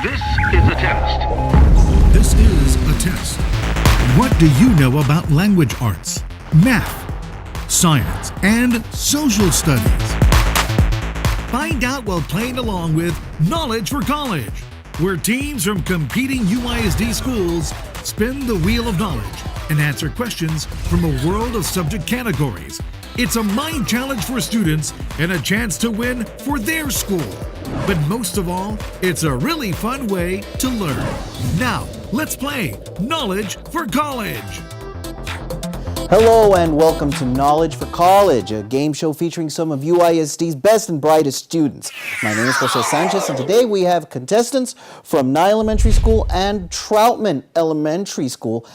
This is a test. This is a test. What do you know about language arts, math, science, and social studies? Find out while playing along with Knowledge for College, where teams from competing UISD schools spin the wheel of knowledge and answer questions from a world of subject categories. It's a mind challenge for students and a chance to win for their school. But most of all, it's a really fun way to learn. Now, let's play Knowledge for College. Hello and welcome to Knowledge for College, a game show featuring some of UISD's best and brightest students. My name is Jose Sanchez, and today we have contestants from Nye Elementary School and Troutman Elementary School.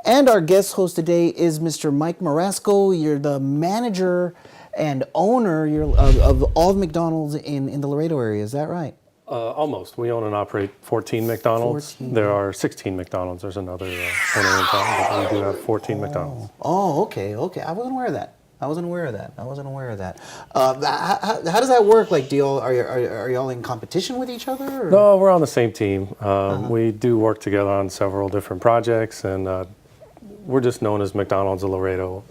And our guest host today is Mr. Mike Marasco. You're the manager and owner of all of McDonald's in the Laredo area. Is that right? Almost. We own and operate 14 McDonald's. 14. There are 16 McDonald's. There's another owner in town, but we do have 14 McDonald's. Oh, okay. I wasn't aware of that. How does that work? Like, are y'all in competition with each other? Or? No, we're on the same team. We do work together on several different projects, and we're just known as McDonald's of Laredo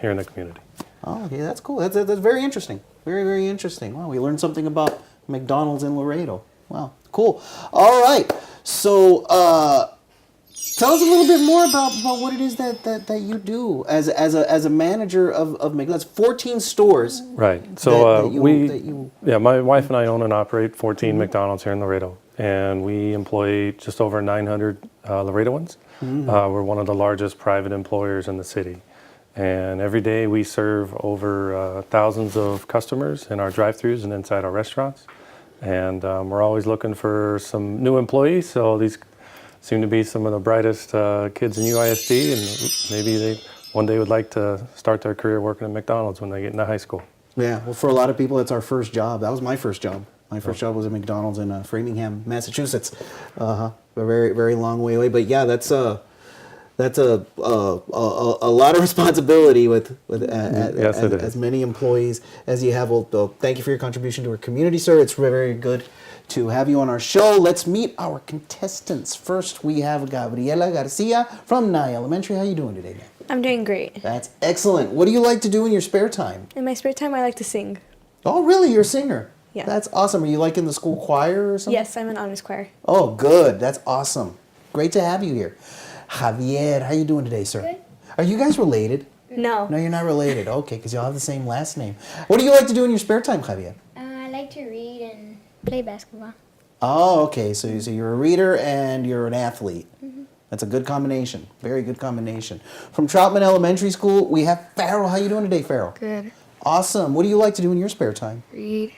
here in the community. Oh, okay, that's cool. That's very interesting. Very, very interesting. Wow, we learned something about McDonald's in Laredo. Wow, cool. All right, so tell us a little bit more about what it is that you do as a manager of McDonald's. 14 stores. Right. So my wife and I own and operate 14 McDonald's here in Laredo, and we employ just over 900 Laredoans. We're one of the largest private employers in the city. And every day we serve over thousands of customers in our drive-thrus and inside our restaurants. And we're always looking for some new employees. So these seem to be some of the brightest kids in UISD, and maybe they one day would like to start their career working at McDonald's when they get into high school. Yeah, well, for a lot of people, it's our first job. That was my first job. My first job was at McDonald's in Framingham, Massachusetts. A very, very long way away. But yeah, that's a lot of responsibility with yes, as many employees as you have. Well, thank you for your contribution to our community, sir. It's very, very good to have you on our show. Let's meet our contestants. First, we have Gabriela Garcia from Nye Elementary. How are you doing today, man? I'm doing great. That's excellent. What do you like to do in your spare time? In my spare time, I like to sing. Oh, really? You're a singer? Yeah. That's awesome. Are you like in the school choir or something? Yes, I'm in honors choir. Oh, good. That's awesome. Great to have you here. Javier, how you doing today, sir? Good. Are you guys related? No. No, you're not related. Okay, because y'all have the same last name. What do you like to do in your spare time, Javier? I like to read and play basketball. Oh, okay. So you're a reader and you're an athlete. Mm-hmm. That's a good combination. Very good combination. From Troutman Elementary School, we have Farrell. How you doing today, Farrell? Good. Awesome. What do you like to do in your spare time? Read.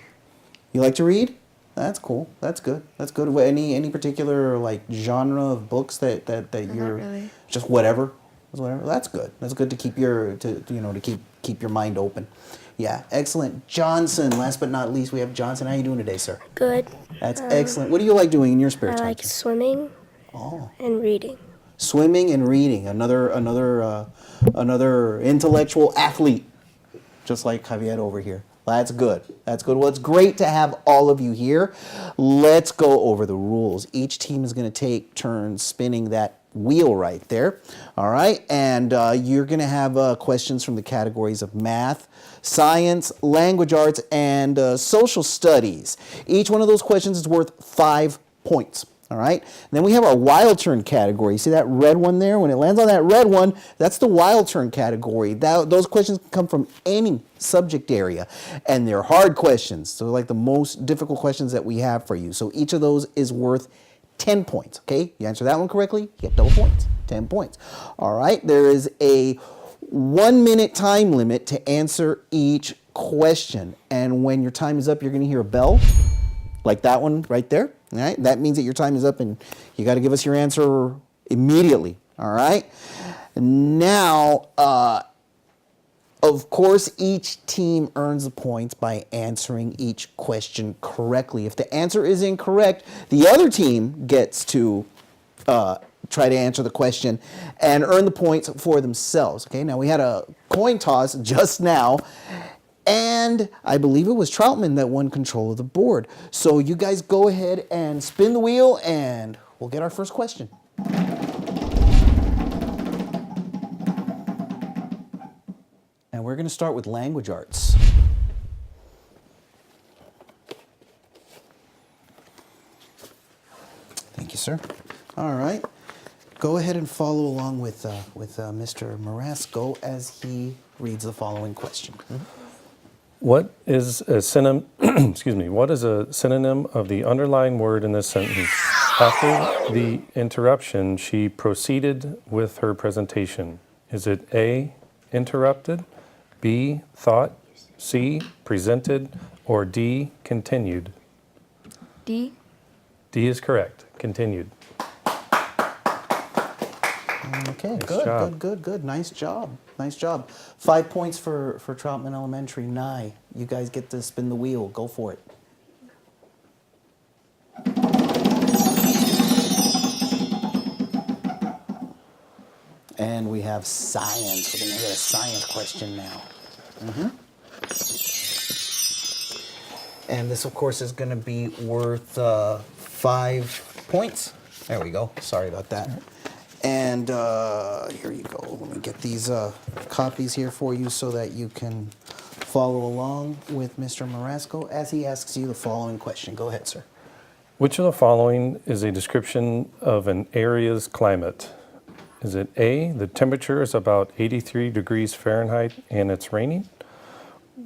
You like to read? That's cool. That's good. That's good. Any particular like genre of books that you're Not really. Just whatever? That's good. That's good to keep your keep your mind open. Yeah, excellent. Johnson, last but not least, we have Johnson. How you doing today, sir? Good. That's excellent. What do you like doing in your spare I time? like swimming and reading. Swimming and reading. Another intellectual athlete, just like Javier over here. That's good. That's good. Well, it's great to have all of you here. Let's go over the rules. Each team is going to take turns spinning that wheel right there. All right. And you're going to have questions from the categories of math, science, language arts, and social studies. Each one of those questions is worth 5 points. All right. And then we have our wild turn category. See that red one there? When it lands on that red one, that's the wild turn category. Those questions can come from any subject area, and they're hard questions. So like the most difficult questions that we have for you. So each of those is worth 10 points. Okay. You answer that one correctly, you get double points. 10 points. All right. There is a 1 minute time limit to answer each question. And when your time is up, you're going to hear a bell like that one right there. All right, that means that your time is up and you got to give us your answer immediately. All right. Now, of course, each team earns the points by answering each question correctly. If the answer is incorrect, the other team gets to try to answer the question and earn the points for themselves. Okay. Now we had a coin toss just now. And I believe it was Troutman that won control of the board. So you guys go ahead and spin the wheel and we'll get our first question. And we're going to start with language arts. Thank you, sir. All right. Go ahead and follow along with Mr. Marasco as he reads the following question. What is a synonym? Excuse me. What is a synonym of the underlying word in this sentence? After the interruption, she proceeded with her presentation. Is it A, interrupted, B, thought, C, presented, or D, continued? D. D is correct. Continued. Okay, Nice good, job. good. Nice job. Nice job. 5 points for Troutman Elementary. Nye, you guys get to spin the wheel. Go for it. And we have science. We're going to get a science question now. And this, of course, is going to be worth 5 points. There we go. Sorry about that. And here you go. Let me get these copies here for you so that you can follow along with Mr. Marasco as he asks you the following question. Go ahead, sir. Which of the following is a description of an area's climate? Is it A, the temperature is about 83 degrees Fahrenheit and it's raining?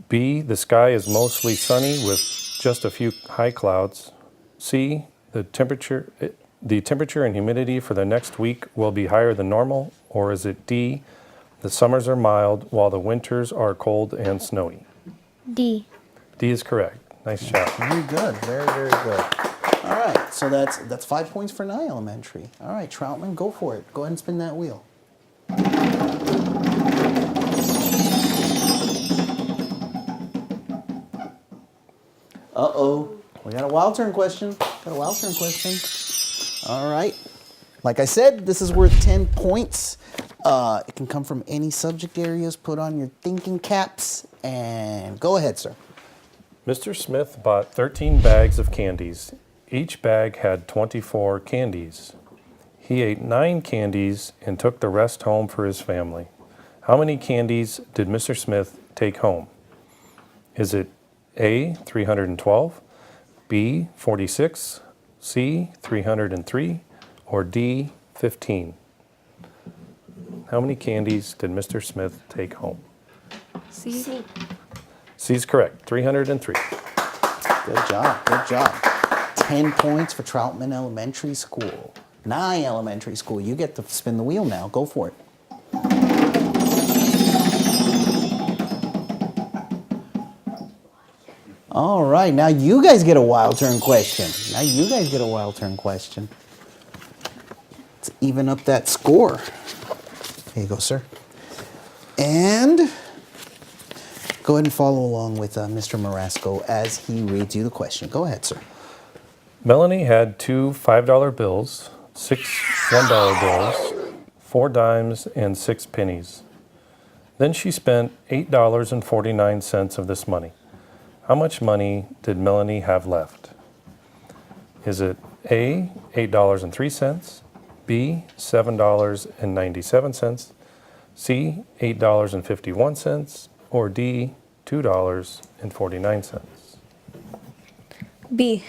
B, the sky is mostly sunny with just a few high clouds? C, the temperature and humidity for the next week will be higher than normal? Or is it D, the summers are mild while the winters are cold and snowy? D. D is correct. Nice job. Very good. Very, very good. All right. So that's 5 points for Nye Elementary. All right, Troutman, go for it. Go ahead and spin that wheel. Uh-oh. We got a wild turn question. All right. Like I said, this is worth 10 points. It can come from any subject areas. Put on your thinking caps and go ahead, sir. Mr. Smith bought 13 bags of candies. Each bag had 24 candies. He ate 9 candies and took the rest home for his family. How many candies did Mr. Smith take home? Is it A, 312, B, 46, C, 303, or D, 15? How many candies did Mr. Smith take home? C. C is correct, 303. Good job. Good job. 10 points for Troutman Elementary School. Nye Elementary School. You get to spin the wheel now. Go for it. All right. Now you guys get a wild turn question. Let's even up that score. Here you go, sir. And go ahead and follow along with Mr. Marasco as he reads you the question. Go ahead, sir. Melanie had 2 $5 bills, 6 $1 bills, 4 dimes, and 6 pennies. Then she spent $8.49 of this money. How much money did Melanie have left? Is it A, $8.03, B, $7.97, C, $8.51, or D, $2.49? B.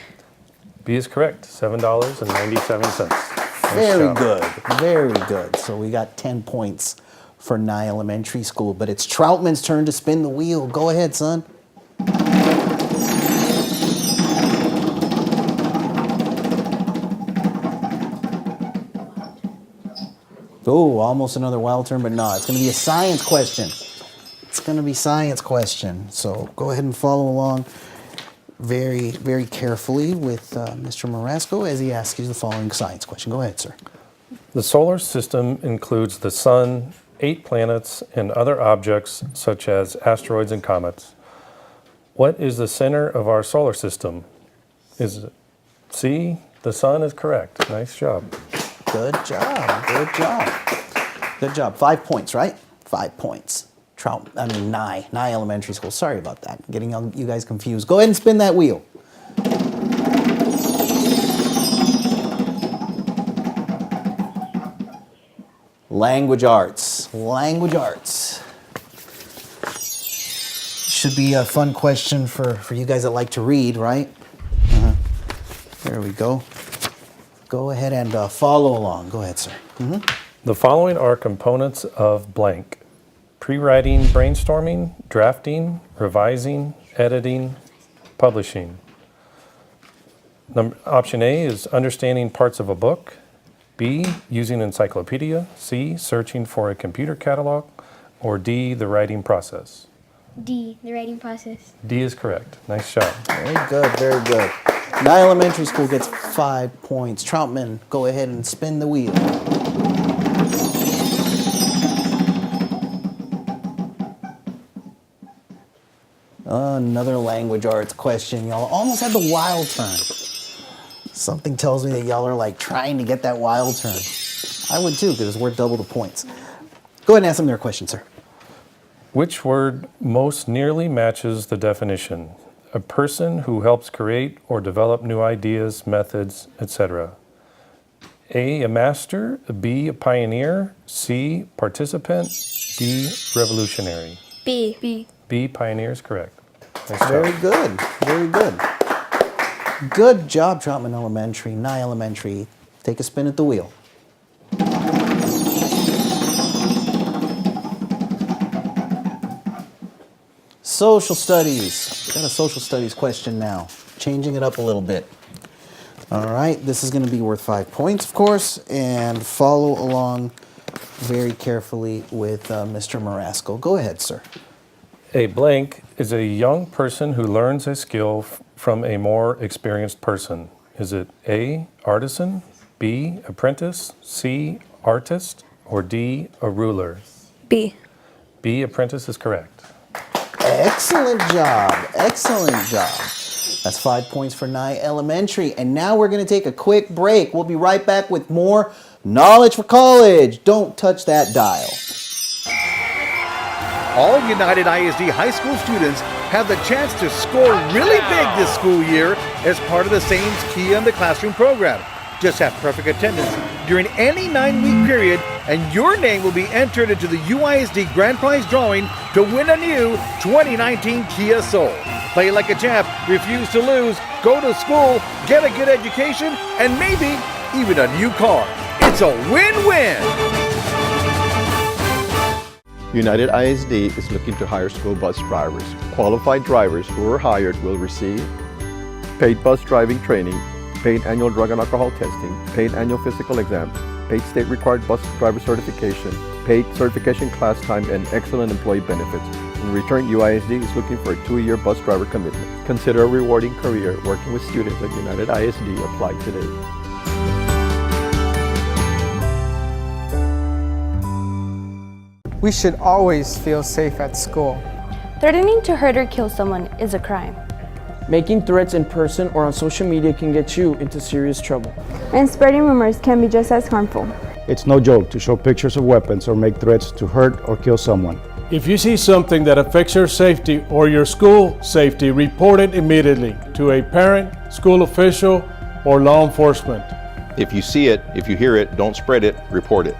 B is correct, $7.97. Very good. Very good. So we got 10 points for Nye Elementary School, but it's Troutman's turn to spin the wheel. Go ahead, son. Oh, almost another wild turn, but no, it's going to be a science question. So go ahead and follow along very, very carefully with Mr. Marasco as he asks you the following science question. Go ahead, sir. The solar system includes the sun, 8 planets, and other objects such as asteroids and comets. What is the center of our solar system? Is it C? The sun is correct. Nice job. Good job. 5 points, right? 5 points. Nye Elementary School. Sorry about that. Getting you guys confused. Go ahead and spin that wheel. Language arts. Language arts. Should be a fun question for you guys that like to read, right? There we go. Go ahead and follow along. Go ahead, sir. The following are components of blank: pre-writing, brainstorming, drafting, revising, editing, publishing. Option A is understanding parts of a book. B, using encyclopedia. C, searching for a computer catalog. Or D, the writing process. D, the writing process. D is correct. Nice job. Very good, very good. Nye Elementary School gets 5 points. Troutman, go ahead and spin the wheel. Another language arts question. Y'all almost had the wild turn. Something tells me that y'all are like trying to get that wild turn. I would too, because it's worth double the points. Go ahead and ask them their question, sir. Which word most nearly matches the definition? A person who helps create or develop new ideas, methods, etc. A master, B, a pioneer, C, participant, D, revolutionary. B. B. B, pioneer is correct. Nice job. Very good, very good. Good job, Troutman Elementary, Nye Elementary. Take a spin at the wheel. Social studies. Got a social studies question now. Changing it up a little bit. All right, this is going to be worth 5 points, of course, and follow along very carefully with Mr. Marasco. Go ahead, sir. A blank is a young person who learns a skill from a more experienced person. Is it A, artisan, B, apprentice, C, artist, or D, a ruler? B. B, apprentice is correct. Excellent job. Excellent job. That's 5 points for Nye Elementary. And now we're going to take a quick break. We'll be right back with more Knowledge for College. Don't touch that dial. All United ISD high school students have the chance to score really big this school year as part of the Sames Key in the Classroom program. Just have perfect attendance during any 9-week period, and your name will be entered into the UISD Grand Prize drawing to win a new 2019 Kia Soul. Play like a champ, refuse to lose, go to school, get a good education, and maybe even a new car. It's a win-win! United ISD is looking to hire school bus drivers. Qualified drivers who are hired will receive paid bus driving training, paid annual drug and alcohol testing, paid annual physical exam, paid state required bus driver certification, paid certification class time, and excellent employee benefits. In return, UISD is looking for a 2-year bus driver commitment. Consider a rewarding career working with students at United ISD. Apply today. We should always feel safe at school. Threatening to hurt or kill someone is a crime. Making threats in person or on social media can get you into serious trouble. And spreading rumors can be just as harmful. It's no joke to show pictures of weapons or make threats to hurt or kill someone. If you see something that affects your safety or your school safety, report it immediately to a parent, school official, or law enforcement. If you see it, if you hear it, don't spread it, report it.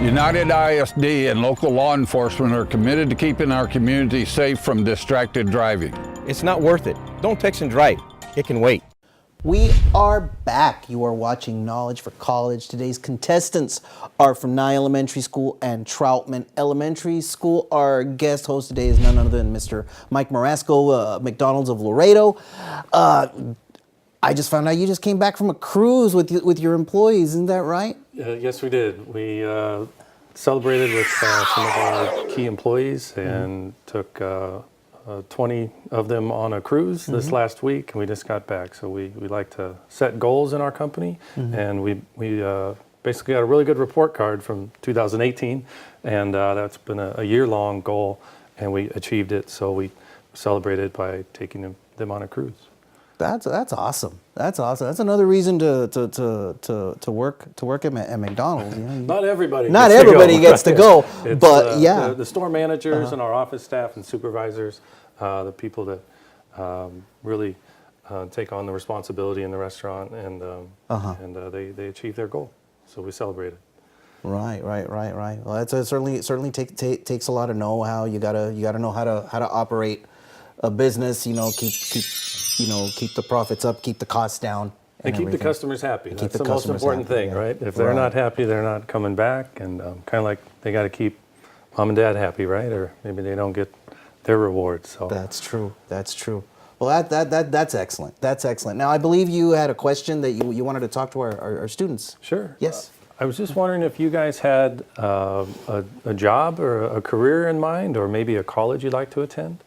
United ISD and local law enforcement are committed to keeping our community safe from distracted driving. It's not worth it. Don't text and drive. It can wait. We are back. You are watching Knowledge for College. Today's contestants are from Nye Elementary School and Troutman Elementary School. Our guest host today is none other than Mr. Mike Marasco, McDonald's of Laredo. I just found out you just came back from a cruise with your employees. Isn't that right? Yes, we did. We celebrated with some of our key employees and took 20 of them on a cruise this last week, and we just got back. So we like to set goals in our company, and we basically got a really good report card from 2018, and that's been a year-long goal, and we achieved it. So we celebrated by taking them on a cruise. That's awesome. That's awesome. That's another reason to work at McDonald's. You know? Not everybody. Gets to go, It's, but yeah, the store managers and our office staff and supervisors, the people that really take on the responsibility in the restaurant, and they achieve their goal. So we celebrated. Right. Well, it certainly takes a lot of know-how. You gotta know how to operate a business. You know, keep the profits up, keep the costs down, and keep the customers happy. That's the most important thing, right? If they're not happy, they're not coming back, and kind of like they got to keep mom and dad happy, right? Or maybe they don't get their rewards. So that's true. Well, that's excellent. That's excellent. Now, I believe you had a question that you wanted to talk to our students. Sure. Yes. I was just wondering if you guys had a job or a career in mind, or maybe a college you'd like to attend.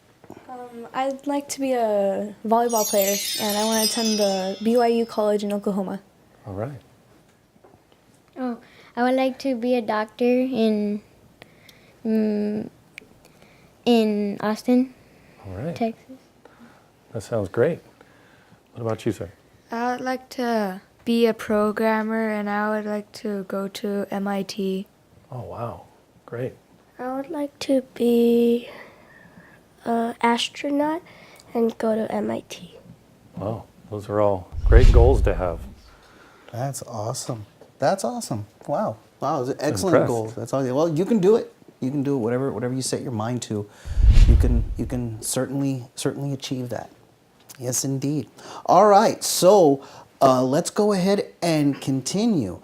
I'd like to be a volleyball player, and I want to attend the BYU College in Oklahoma. All right. Oh, I would like to be a doctor in Austin, All right. Texas. That sounds great. What about you, sir? I would like to be a programmer, and I would like to go to MIT. Oh, wow. Great. I would like to be an astronaut and go to MIT. Wow. Those are all great goals to have. That's awesome. Wow. Those are excellent goals. That's all. Well, you can do it. You can do it. Whatever you set your mind to, you can certainly achieve that. Yes, indeed. All right. So let's go ahead and continue.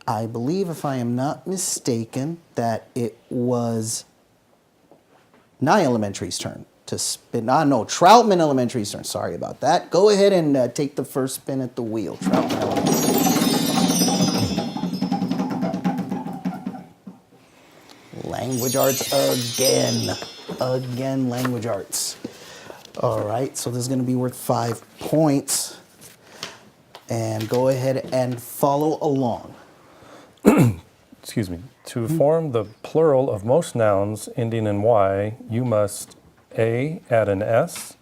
I believe, if I am not mistaken, that it was Nye Elementary's turn to spin. No, Troutman Elementary's turn. Sorry about that. Go ahead and take the first spin at the wheel, Troutman Elementary. Language arts again, language arts. All right, so this is going to be worth 5 points. And go ahead and follow along. Excuse me. To form the plural of most nouns ending in Y, you must A, add an S,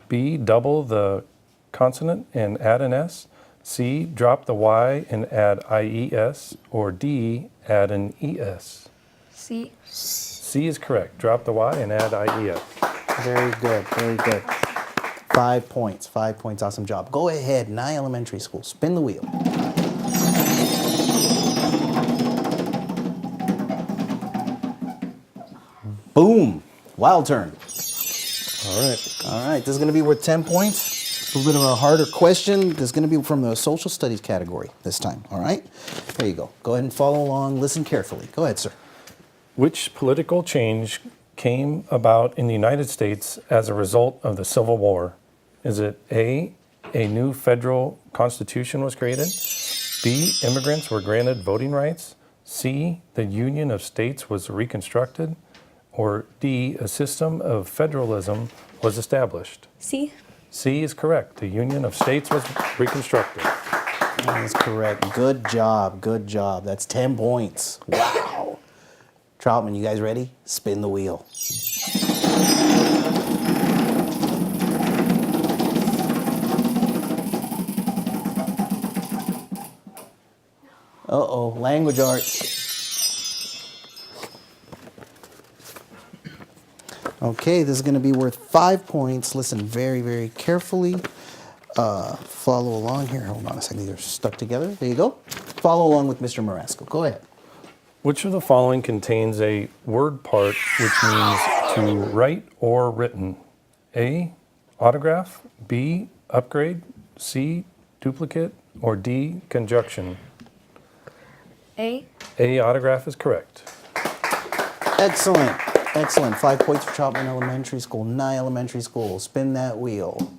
B, double the consonant and add an S, C, drop the Y and add IES, or D, add an ES. C. C is correct. Drop the Y and add IES. Very good. 5 points. 5 points. Awesome job. Go ahead, Nye Elementary School. Spin the wheel. Boom. Wild turn. All right. This is going to be worth 10 points. A little bit of a harder question. This is going to be from the social studies category this time. All right. There you go. Go ahead and follow along. Listen carefully. Go ahead, sir. Which political change came about in the United States as a result of the Civil War? Is it A, a new federal constitution was created, B, immigrants were granted voting rights, C, the Union of States was reconstructed, or D, a system of federalism was established? C. C is correct. The Union of States was reconstructed. That is correct. Good job. That's 10 points. Wow. Troutman, you guys ready? Spin the wheel. Uh-oh, language arts. Okay, this is going to be worth 5 points. Listen very, very carefully. Follow along here. Hold on a second. These are stuck together. There you go. Follow along with Mr. Marasco. Go ahead. Which of the following contains a word part which means to write or written? A, autograph, B, upgrade, C, duplicate, or D, conjunction? A. A, autograph is correct. Excellent. 5 points for Troutman Elementary School. Nye Elementary School. Spin that wheel.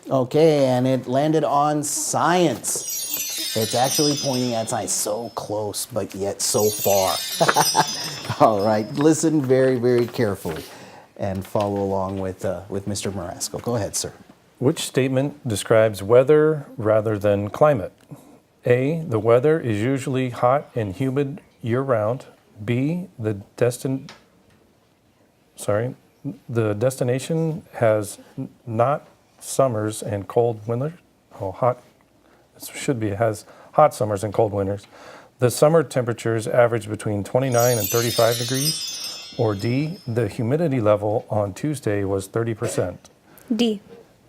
Okay, and it landed on science. It's actually pointing at science. So close, but yet so far. All right, listen very, very carefully and follow along with Mr. Marasco. Go ahead, sir. Which statement describes weather rather than climate? A, the weather is usually hot and humid year-round. B, the destination has not summers and cold winters. Has hot summers and cold winters. The summer temperatures average between 29 and 35 degrees. Or D, the humidity level on Tuesday was 30%. D.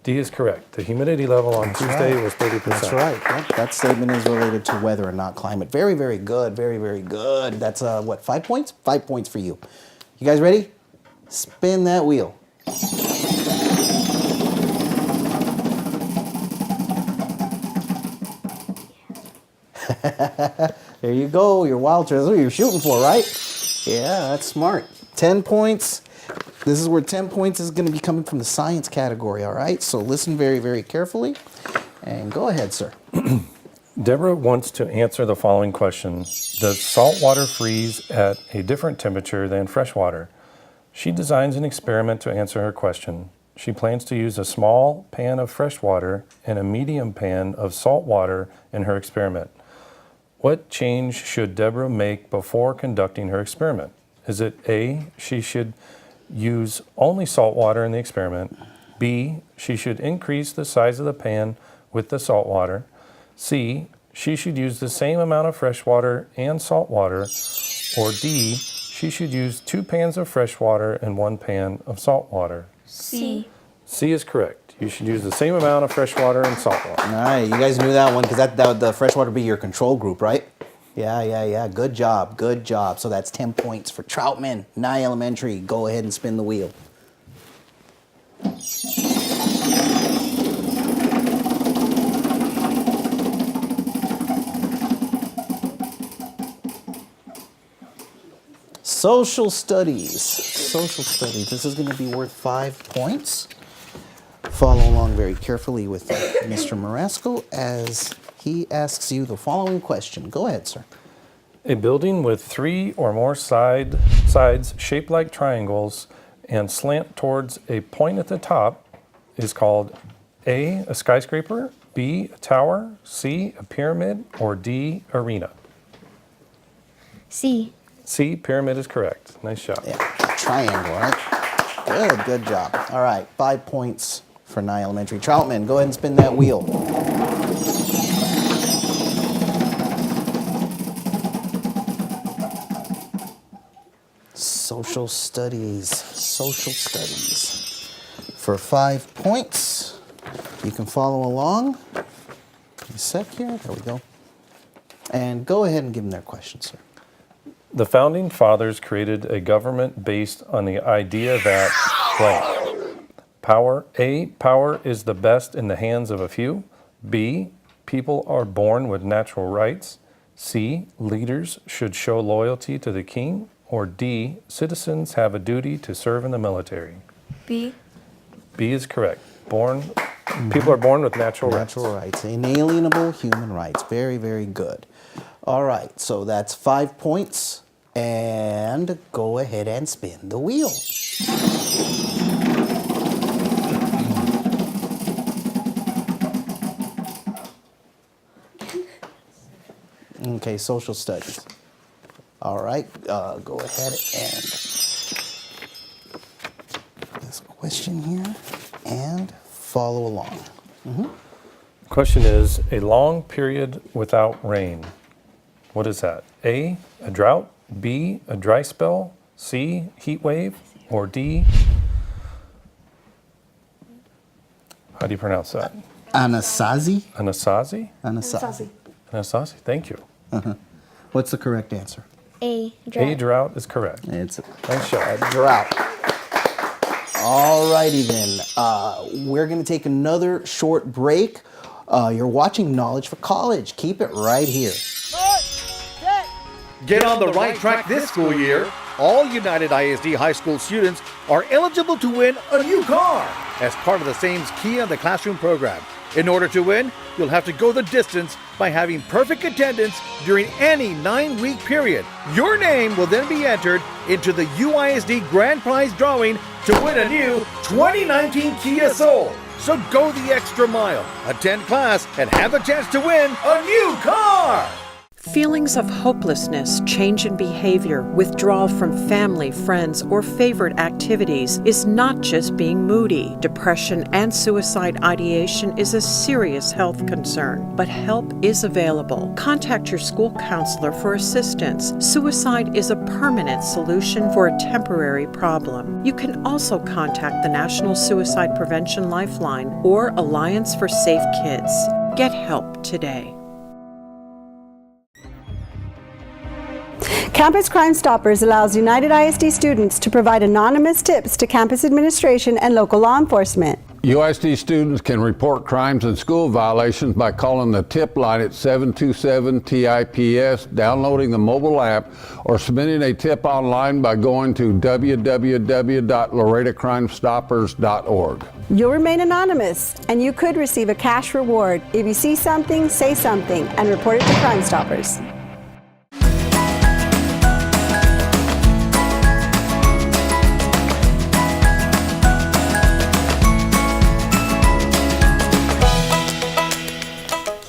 D is correct. The humidity level on Tuesday was 30%. That's right. That statement is related to weather and not climate. Very, very good. Very, very good. That's, 5 points? 5 points for you. You guys ready? Spin that wheel. There you go. Your wild turn. That's what you're shooting for, right? Yeah, that's smart. 10 points. This is where 10 points is going to be coming from the science category, all right? So listen very, very carefully. And go ahead, sir. Deborah wants to answer the following question. Does salt water freeze at a different temperature than fresh water? She designs an experiment to answer her question. She plans to use a small pan of fresh water and a medium pan of salt water in her experiment. What change should Deborah make before conducting her experiment? Is it A, she should use only salt water in the experiment? B, she should increase the size of the pan with the salt water? C, she should use the same amount of fresh water and salt water? Or D, she should use 2 pans of fresh water and 1 pan of salt water? C. C is correct. You should use the same amount of fresh water and salt water. All right, you guys knew that one because that the fresh water would be your control group, right? Yeah. Good job. So that's 10 points for Troutman, Nye Elementary. Go ahead and spin the wheel. Social studies. This is going to be worth 5 points. Follow along very carefully with Mr. Marasco as he asks you the following question. Go ahead, sir. A building with 3 or more sides shaped like triangles and slant towards a point at the top is called A, a skyscraper, B, a tower, C, a pyramid, or D, arena. C. C, pyramid is correct. Nice job. Yeah, triangle, right? Good job. All right, 5 points for Nye Elementary. Troutman, go ahead and spin that wheel. Social studies. For 5 points. You can follow along. Give me a sec here. There we go. And go ahead and give them their question, sir. The founding fathers created a government based on the idea that blank. Power is the best in the hands of a few. B, people are born with natural rights. C, leaders should show loyalty to the king. Or D, citizens have a duty to serve in the military. B. B is correct. People are born with natural rights. Natural rights, inalienable human rights. Very, very good. All right, so that's 5 points. And go ahead and spin the wheel. Okay, social studies. All right, go ahead and this question here and follow along. Question is, a long period without rain. What is that? A, a drought, B, a dry spell, C, heat wave, or D, how do you pronounce that? Anasazi. Anasazi? Anasazi. Thank you. What's the correct answer? A. Drought. A, drought is correct. It's Nice shot. a drought. All righty then. We're going to take another short break. You're watching Knowledge for College. Keep it right here. Get on the right track this school year. All United ISD high school students are eligible to win a new car as part of the same Kia in the Classroom program. In order to win, you'll have to go the distance by having perfect attendance during any 9-week period. Your name will then be entered into the UISD Grand Prize drawing to win a new 2019 Kia Soul. So go the extra mile, attend class, and have a chance to win a new car! Feelings of hopelessness, change in behavior, withdrawal from family, friends, or favorite activities is not just being moody. Depression and suicide ideation is a serious health concern, but help is available. Contact your school counselor for assistance. Suicide is a permanent solution for a temporary problem. You can also contact the National Suicide Prevention Lifeline or Alliance for Safe Kids. Get help today. Campus Crime Stoppers allows United ISD students to provide anonymous tips to campus administration and local law enforcement. UISD students can report crimes and school violations by calling the tip line at 727-TIPS, downloading the mobile app, or submitting a tip online by going to www.laredocrimestoppers.org. You'll remain anonymous, and you could receive a cash reward. If you see something, say something, and report it to Crime Stoppers.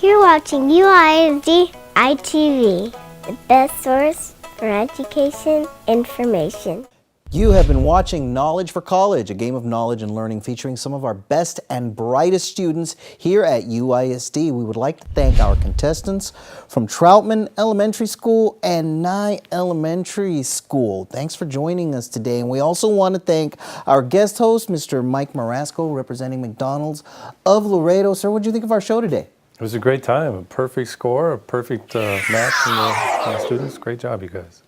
You're watching UISD ITV, the best source for education information. You have been watching Knowledge for College, a game of knowledge and learning featuring some of our best and brightest students here at UISD. We would like to thank our contestants from Troutman Elementary School and Nye Elementary School. Thanks for joining us today. And we also want to thank our guest host, Mr. Mike Marasco, representing McDonald's of Laredo. Sir, what did you think of our show today? It was a great time, a perfect score, a perfect match from the students. Great job, you guys.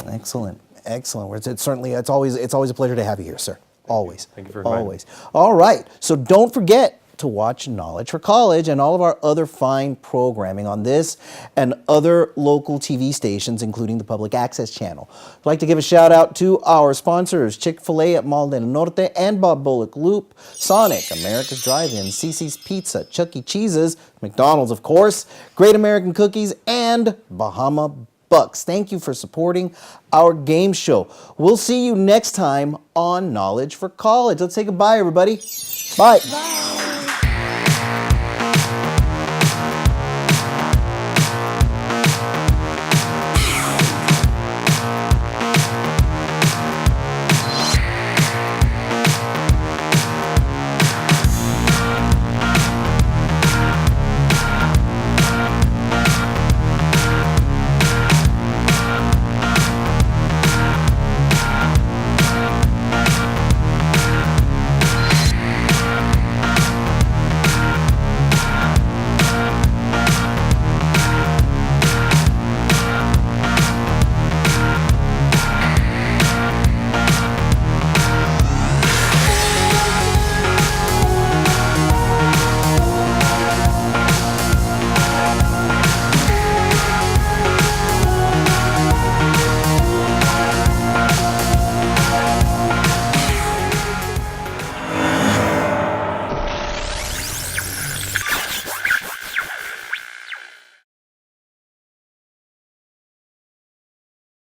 Excellent, excellent. It's always a pleasure to have you here, sir. Always. Thank you for inviting me. Always. All right. So don't forget to watch Knowledge for College and all of our other fine programming on this and other local TV stations, including the Public Access Channel. I'd like to give a shout out to our sponsors, Chick-fil-A at Mall del Norte and Bob Bullock Loop, Sonic, America's Drive-In, CiCi's Pizza, Chuck E. Cheese's, McDonald's, of course, Great American Cookies, and Bahama Bucks. Thank you for supporting our game show. We'll see you next time on Knowledge for College. Let's say goodbye, everybody. Bye.